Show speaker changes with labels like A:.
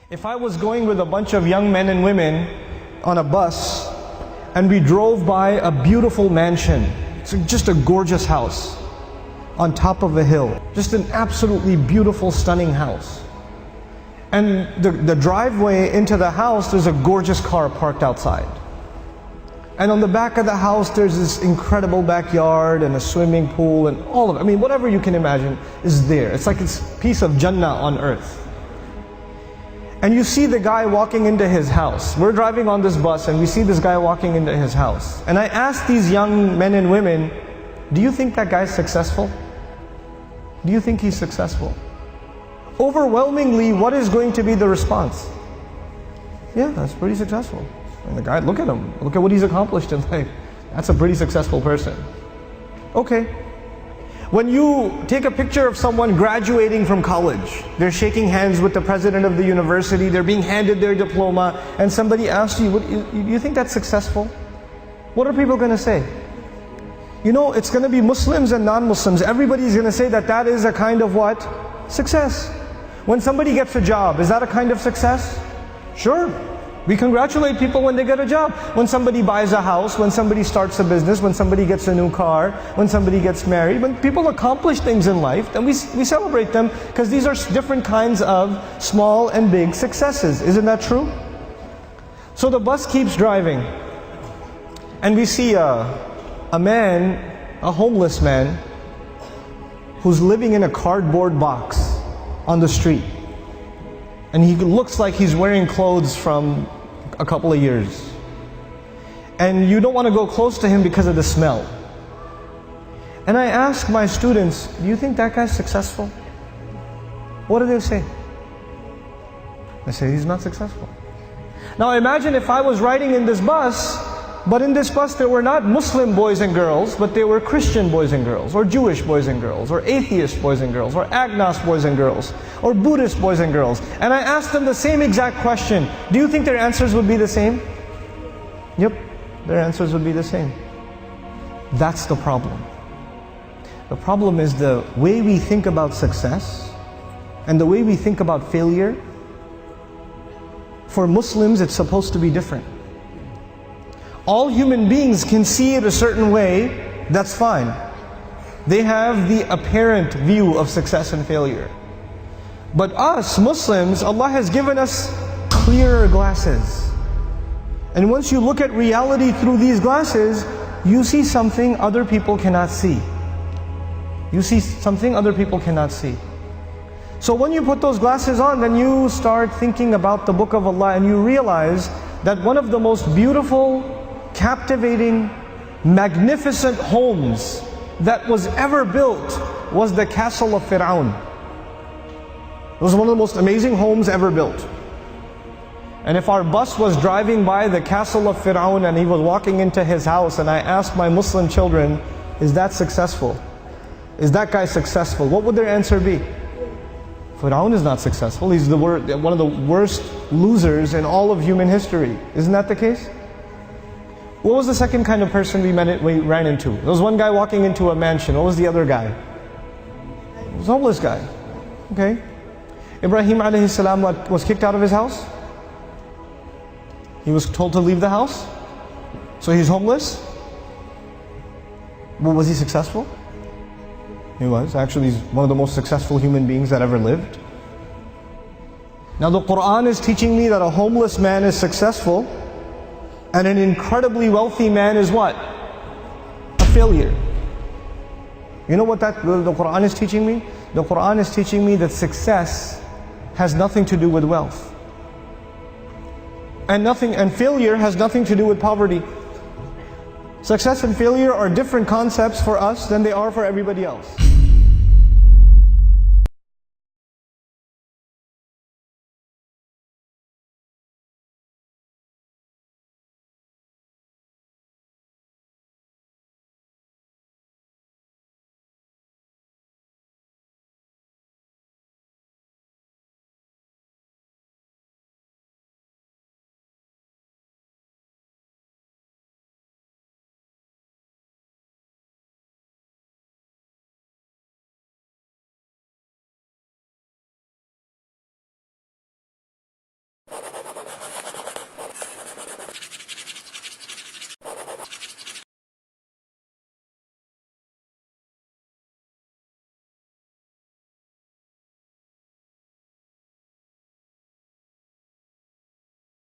A: If I was going with a bunch of young men and women on a bus and we drove by a beautiful mansion, it's just a gorgeous house on top of a hill, just an absolutely beautiful, stunning house. And the driveway into the house, there's a gorgeous car parked outside. And on the back of the house, there's this incredible backyard and a swimming pool and all of it. I mean, whatever you can imagine is there. It's like it's a piece of Jannah on earth. And you see the guy walking into his house. We're driving on this bus and we see this guy walking into his house. And I asked these young men and women, do you think that guy's successful? Do you think he's successful? Overwhelmingly, what is going to be the response? Yeah, that's pretty successful. And the guy, look at him. Look at what he's accomplished in life. That's a pretty successful person. Okay. When you take a picture of someone graduating from college, they're shaking hands with the president of the university, they're being handed their diploma, and somebody asks you, you think that's successful? What are people going to say? You know, it's going to be Muslims and non-Muslims. Everybody's going to say that that is a kind of what? Success. When somebody gets a job, is that a kind of success? Sure. We congratulate people when they get a job. When somebody buys a house, when somebody starts a business, when somebody gets a new car, when somebody gets married, when people accomplish things in life, then we celebrate them because these are different kinds of small and big successes. Isn't that true? So the bus keeps driving and we see a man, a homeless man, who's living in a cardboard box on the street. And he looks like he's wearing clothes from a couple of years. And you don't want to go close to him because of the smell. And I ask my students, do you think that guy's successful? What do they say? They say he's not successful. Now imagine if I was riding in this bus, but in this bus there were not Muslim boys and girls, but they were Christian boys and girls, or Jewish boys and girls, or atheist boys and girls, or agnost boys and girls, or Buddhist boys and girls. And I asked them the same exact question. Do you think their answers would be the same? Yep, their answers would be the same. That's the problem. The problem is the way we think about success and the way we think about failure. For Muslims, it's supposed to be different. All human beings can see it a certain way, that's fine. They have the apparent view of success and failure. But us, Muslims, Allah has given us clearer glasses. And once you look at reality through these glasses, you see something other people cannot see. You see something other people cannot see. So when you put those glasses on, then you start thinking about the Book of Allah and you realize that one of the most beautiful, captivating, magnificent homes that was ever built was the castle of Fir'aun. It was one of the most amazing homes ever built. And if our bus was driving by the castle of Fir'aun and he was walking into his house and I asked my Muslim children, is that successful? Is that guy successful? What would their answer be? Fir'aun is not successful. He's one of the worst losers in all of human history. Isn't that the case? What was the second kind of person we ran into? There was one guy walking into a mansion. What was the other guy? It was a homeless guy. Okay. Ibrahim alayhi salam was kicked out of his house. He was told to leave the house. So he's homeless. Well, was he successful? He was. Actually, he's one of the most successful human beings that ever lived. Now the Quran is teaching me that a homeless man is successful and an incredibly wealthy man is what? A failure. You know what the Quran is teaching me? The Quran is teaching me that success has nothing to do with wealth. And failure has nothing to do with poverty. Success and failure are different concepts for us than they are for everybody else.